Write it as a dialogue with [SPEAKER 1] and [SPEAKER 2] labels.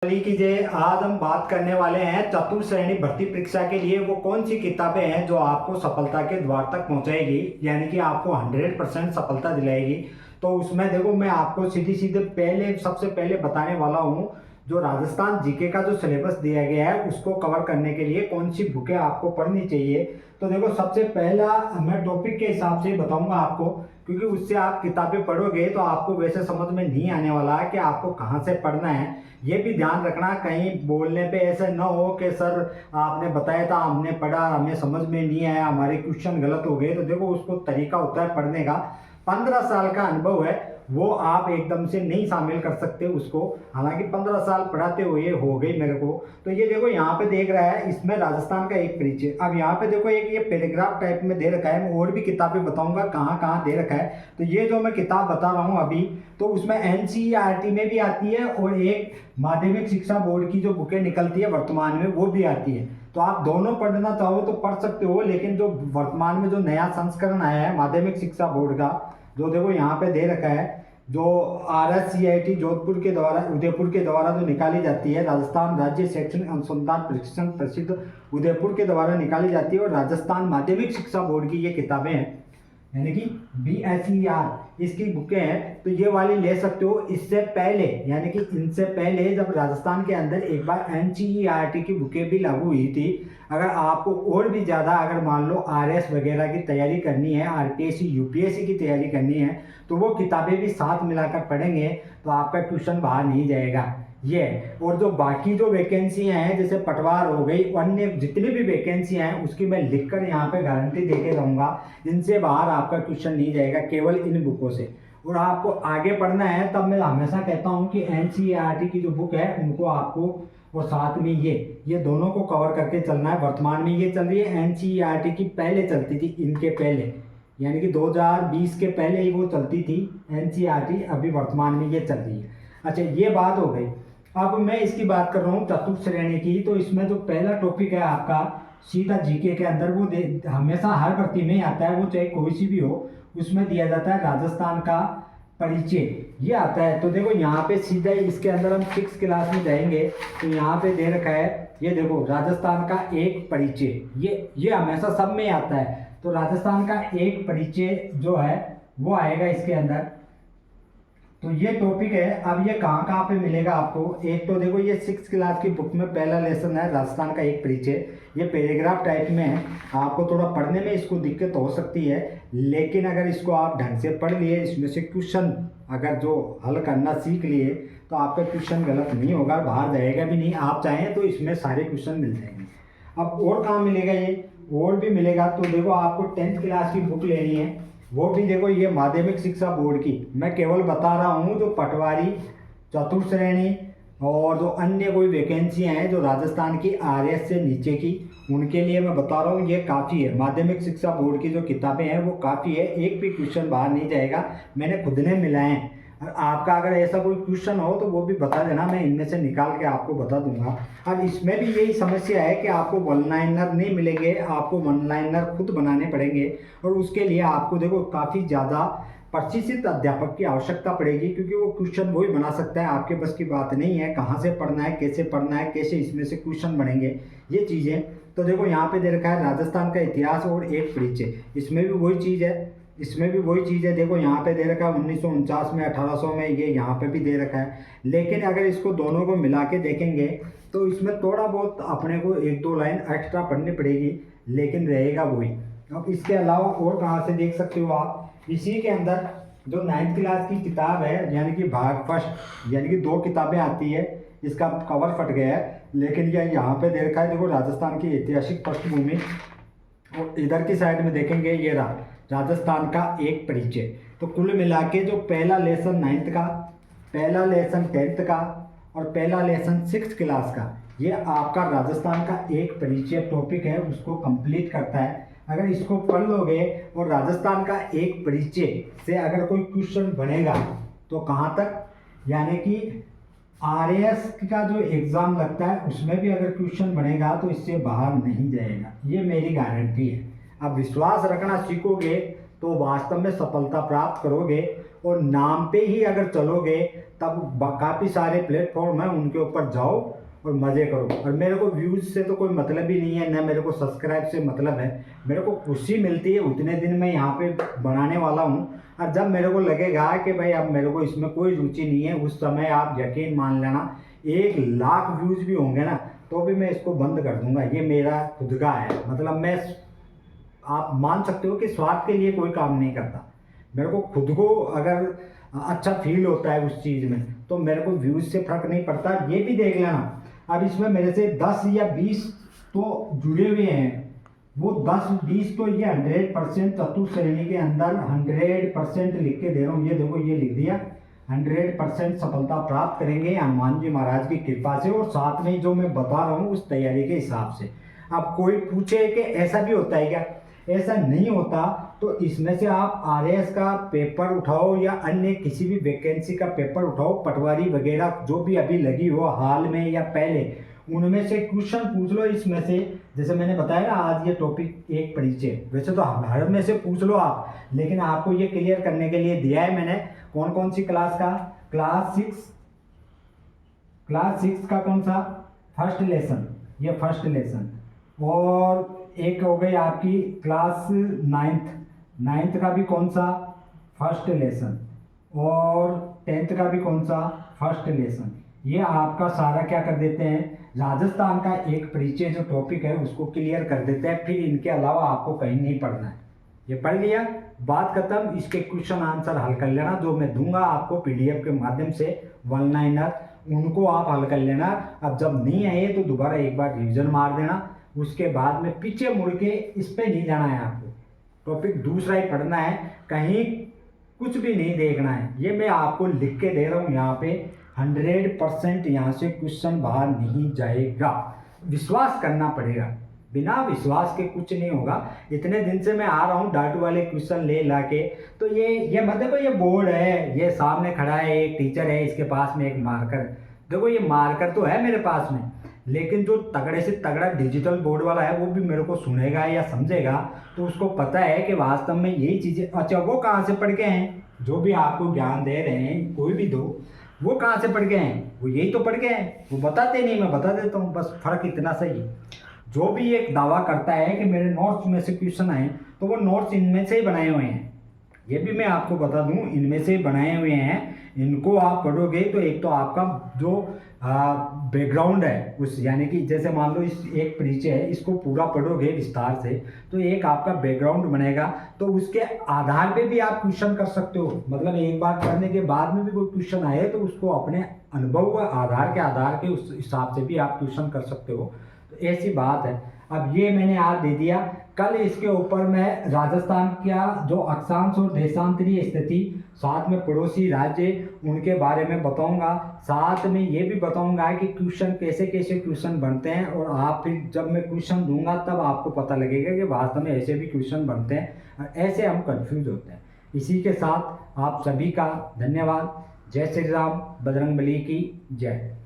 [SPEAKER 1] की जय। आज हम बात करने वाले हैं चतुर्थ श्रेणी भर्ती परीक्षा के लिए वो कौन सी किताबें हैं जो आपको सफलता के द्वार तक पहुंचाएगी, यानी कि आपको 100% सफलता दिलाएगी। तो उसमें देखो, मैं आपको सीधी सीधे सबसे पहले बताने वाला हूं, जो राजस्थान जीके का जो सिलेबस दिया गया है उसको कवर करने के लिए कौन सी बुकें आपको पढ़नी चाहिए। तो देखो, सबसे पहला मैं टॉपिक के हिसाब से बताऊंगा आपको, क्योंकि उससे आप किताबें पढ़ोगे तो आपको वैसे समझ में नहीं आने वाला है कि आपको कहाँ से पढ़ना है। ये भी ध्यान रखना, कहीं बोलने पे ऐसा ना हो कि सर आपने बताया था, हमने पढ़ा, हमें समझ में नहीं आया, हमारे क्वेश्चन गलत हो गए। तो देखो, उसको तरीका होता है पढ़ने का। 15 साल का अनुभव है, वो आप एकदम से नहीं शामिल कर सकते उसको। हालांकि 15 साल पढ़ाते हुए हो गई मेरे को। तो ये देखो, यहाँ पे देख रहा है, इसमें राजस्थान का एक परिचय। अब यहाँ पे देखो, एक ये पैराग्राफ टाइप में दे रखा है। मैं और भी किताबें बताऊंगा कहाँ कहाँ दे रखा है। तो ये जो मैं किताब बता रहा हूँ अभी, तो उसमें एनसीईआरटी में भी आती है और एक माध्यमिक शिक्षा बोर्ड की जो बुकें निकलती है वर्तमान में, वो भी आती है। तो आप दोनों पढ़ना चाहो तो पढ़ सकते हो, लेकिन जो वर्तमान में जो नया संस्करण आया है माध्यमिक शिक्षा बोर्ड का, जो देखो यहाँ पे दे रखा है, जो RSCIT जोधपुर के द्वारा, उदयपुर के द्वारा जो निकाली जाती है, राजस्थान राज्य शैक्षणिक अनुसंधान प्रशिक्षण परिषद उदयपुर के द्वारा निकाली जाती है, और राजस्थान माध्यमिक शिक्षा बोर्ड की ये किताबें हैं, यानी कि BSER इसकी बुकें हैं। तो ये वाली ले सकते हो। इससे पहले, यानी कि इनसे पहले, जब राजस्थान के अंदर एक बार NCERT की बुकें भी लागू हुई थी। अगर आपको और भी ज़्यादा, अगर मान लो RS वगैरह की तैयारी करनी है, RPSC UPSC की तैयारी करनी है, तो वो किताबें भी साथ मिलाकर पढ़ेंगे तो आपका ट्यूशन बाहर नहीं जाएगा ये। और जो बाकी जो वैकेंसियां हैं, जैसे पटवार हो गई, अन्य जितनी भी वैकेंसियां हैं, उसकी मैं लिखकर यहाँ पे गारंटी देके रहूँगा, इनसे बाहर आपका क्वेश्चन नहीं जाएगा, केवल इन बुकों से। और आपको आगे पढ़ना है, तब मैं हमेशा कहता हूँ कि NCERT की जो बुक है उनको आपको, और साथ में ये दोनों को कवर करके चलना है। वर्तमान में ये चल रही है, NCERT की पहले चलती थी, इनके पहले, यानी कि 2020 के पहले ही वो चलती थी NCERT, अभी वर्तमान में ये चल रही है। अच्छा, ये बात हो गई। अब मैं इसकी बात कर रहा हूँ चतुर्थ श्रेणी की। तो इसमें जो पहला टॉपिक है आपका सीधा जीके के अंदर, वो हमेशा हर भर्ती में आता है, वो चाहे कोई सी भी हो, उसमें दिया जाता है राजस्थान का परिचय, ये आता है। तो देखो, यहाँ पे सीधा इसके अंदर हम 6 क्लास में जाएंगे, तो यहाँ पे दे रखा है, ये देखो, राजस्थान का एक परिचय। ये हमेशा सब में आता है। तो राजस्थान का एक परिचय जो है वो आएगा इसके अंदर। तो ये टॉपिक है। अब ये कहाँ कहाँ पे मिलेगा आपको, एक तो देखो, ये 6 क्लास की बुक में पहला लेसन है राजस्थान का एक परिचय। ये पैराग्राफ टाइप में है, आपको थोड़ा पढ़ने में इसको दिक्कत हो सकती है, लेकिन अगर इसको आप ढंग से पढ़ लिए, इसमें से क्वेश्चन अगर जो हल करना सीख लिए, तो आपका क्वेश्चन गलत नहीं होगा, बाहर जाएगा भी नहीं। आप चाहें तो इसमें सारे क्वेश्चन मिल जाएंगे। अब और कहाँ मिलेगा ये, और भी मिलेगा। तो देखो, आपको 10th क्लास की बुक लेनी है, वो भी देखो, ये माध्यमिक शिक्षा बोर्ड की मैं केवल बता रहा हूँ, जो पटवारी, चतुर्थ श्रेणी और जो अन्य कोई वैकेंसियाँ हैं जो राजस्थान की RS से नीचे की, उनके लिए मैं बता रहा हूँ, ये काफ़ी है। माध्यमिक शिक्षा बोर्ड की जो किताबें हैं वो काफ़ी है, एक भी क्वेश्चन बाहर नहीं जाएगा, मैंने खुद ने मिलाए हैं। आपका अगर ऐसा कोई क्वेश्चन हो तो वो भी बता देना, मैं इनमें से निकाल के आपको बता दूंगा। अब इसमें भी यही समस्या है कि आपको वन लाइनर नहीं मिलेंगे, आपको वन लाइनर खुद बनाने पड़ेंगे, और उसके लिए आपको देखो काफ़ी ज़्यादा प्रशिक्षित अध्यापक की आवश्यकता पड़ेगी, क्योंकि वो क्वेश्चन वही बना सकता है, आपके बस की बात नहीं है। कहाँ से पढ़ना है, कैसे पढ़ना है, कैसे इसमें से क्वेश्चन बनेंगे, ये चीज़ें। तो देखो, यहाँ पे दे रखा है राजस्थान का इतिहास और एक परिचय, इसमें भी वही चीज़ है, इसमें भी वही चीज़ है। देखो, यहाँ पे दे रखा है 1949 में, 1800 में, ये यहाँ पे भी दे रखा है। लेकिन अगर इसको दोनों को मिला के देखेंगे तो इसमें थोड़ा बहुत अपने को 1-2 लाइन एक्स्ट्रा पढ़नी पड़ेगी, लेकिन रहेगा वही। अब इसके अलावा और कहाँ से देख सकते हो आप, इसी के अंदर जो 9th क्लास की किताब है, यानी कि भाग फर्स्ट, यानी कि 2 किताबें आती है, इसका कवर फट गया है, लेकिन यह यहाँ पे दे रखा है, देखो, राजस्थान की ऐतिहासिक पृष्ठभूमि। और इधर की साइड में देखेंगे, ये रहा राजस्थान का एक परिचय। तो कुल मिला के जो पहला लेसन 9th का, पहला लेसन 10th का और पहला लेसन 6th क्लास का, ये आपका राजस्थान का एक परिचय टॉपिक है, उसको कंप्लीट करता है। अगर इसको पढ़ लोगे और राजस्थान का एक परिचय से अगर कोई क्वेश्चन बनेगा, तो कहाँ तक, यानी कि RS का जो एग्ज़ाम लगता है उसमें भी अगर क्वेश्चन बनेगा तो इससे बाहर नहीं जाएगा, ये मेरी गारंटी है। अब विश्वास रखना सीखोगे तो वास्तव में सफलता प्राप्त करोगे। और नाम पे ही अगर चलोगे तब काफ़ी सारे प्लेटफॉर्म हैं, उनके ऊपर जाओ और मज़े करो। और मेरे को व्यूज़ से तो कोई मतलब ही नहीं है, ना मेरे को सब्सक्राइब से मतलब है। मेरे को खुशी मिलती है उतने दिन मैं यहाँ पे बनाने वाला हूँ। और जब मेरे को लगेगा कि भाई अब मेरे को इसमें कोई रुचि नहीं है, उस समय आप यकीन मान लेना 1 लाख व्यूज़ भी होंगे ना तो भी मैं इसको बंद कर दूंगा। ये मेरा खुद का है, मतलब मैं, आप मान सकते हो कि स्वार्थ के लिए कोई काम नहीं करता। मेरे को खुद को अगर अच्छा फील होता है उस चीज़ में तो मेरे को व्यूज़ से फर्क नहीं पड़ता। ये भी देख लेना, अब इसमें मेरे से 10 या 20 तो जुड़े हुए हैं, वो 10-20 तो ये 100% चतुर्थ श्रेणी के अंदर 100% लिख के दे रहा हूँ। ये देखो, ये लिख दिया 100% सफलता प्राप्त करेंगे हनुमान जी महाराज की कृपा से, और साथ में जो मैं बता रहा हूँ उस तैयारी के हिसाब से। अब कोई पूछे कि ऐसा भी होता है क्या, ऐसा नहीं होता। तो इसमें से आप आरएएस का पेपर उठाओ या अन्य किसी भी वैकेंसी का पेपर उठाओ, पटवारी वगैरह जो भी अभी लगी हो हाल में या पहले, उनमें से क्वेश्चन पूछ लो। इसमें से जैसे मैंने बताया ना, आज ये टॉपिक एक परिचय, वैसे तो हर में से पूछ लो आप, लेकिन आपको ये क्लियर करने के लिए दिया है मैंने कौन कौन सी क्लास का। क्लास 6 का कौन सा, फर्स्ट लेसन, ये फर्स्ट लेसन। और एक हो गई आपकी क्लास 9th का भी कौन सा, फर्स्ट लेसन। और 10th का भी कौन सा, फर्स्ट लेसन। ये आपका सारा क्या कर देते हैं, राजस्थान का एक परिचय जो टॉपिक है उसको क्लियर कर देते हैं। फिर इनके अलावा आपको कहीं नहीं पढ़ना है। ये पढ़ लिया, बात खत्म। इसके क्वेश्चन आंसर हल कर लेना, जो मैं दूंगा आपको पीडीएफ के माध्यम से, 1 लाइनर, उनको आप हल कर लेना। अब जब नहीं आए तो दोबारा एक बार रिविजन मार देना, उसके बाद में पीछे मुड़ के इस पे नहीं जाना है आपको, टॉपिक दूसरा ही पढ़ना है, कहीं कुछ भी नहीं देखना है। ये मैं आपको लिख के दे रहा हूँ यहाँ पे, 100% यहाँ से क्वेश्चन बाहर नहीं जाएगा। विश्वास करना पड़ेगा, बिना विश्वास के कुछ नहीं होगा। इतने दिन से मैं आ रहा हूँ डाटू वाले क्वेश्चन ले ला के, तो ये मत देखो, ये बोर्ड है, ये सामने खड़ा है, एक टीचर है, इसके पास में एक मार्कर। देखो ये मार्कर तो है मेरे पास में, लेकिन जो तगड़े से तगड़ा डिजिटल बोर्ड वाला है वो भी मेरे को सुनेगा या समझेगा, तो उसको पता है कि वास्तव में यही चीज़ें। अच्छा, वो कहाँ से पढ़ के हैं, जो भी आपको ज्ञान दे रहे हैं कोई भी दो, वो कहाँ से पढ़ के हैं, वो यही तो पढ़ के हैं। वो बताते नहीं, मैं बता देता हूँ, बस फर्क इतना सही। जो भी एक दावा करता है कि मेरे नोट्स में से क्वेश्चन आए, तो वो नोट्स इनमें से ही बनाए हुए हैं। ये भी मैं आपको बता दूं, इनमें से बनाए हुए हैं। इनको आप पढ़ोगे तो एक तो आपका जो बैकग्राउंड है उस, यानी कि जैसे मान लो इस एक परिचय है, इसको पूरा पढ़ोगे विस्तार से तो एक आपका बैकग्राउंड बनेगा। तो उसके आधार पे भी आप क्वेश्चन कर सकते हो, मतलब एक बार पढ़ने के बाद में भी कोई क्वेश्चन आए तो उसको अपने अनुभव व आधार के उस हिसाब से भी आप क्वेश्चन कर सकते हो। तो ऐसी बात है। अब ये मैंने आज दे दिया, कल इसके ऊपर मैं राजस्थान का जो अक्षांश और देशांतरीय स्थिति, साथ में पड़ोसी राज्य, उनके बारे में बताऊंगा। साथ में ये भी बताऊंगा कि क्वेश्चन कैसे कैसे क्वेश्चन बनते हैं, और आप फिर जब मैं क्वेश्चन दूंगा तब आपको पता लगेगा कि वास्तव में ऐसे भी क्वेश्चन बनते हैं, ऐसे हम कंफ्यूज होते हैं। इसी के साथ आप सभी का धन्यवाद। जय श्री राम, बजरंगबली की जय।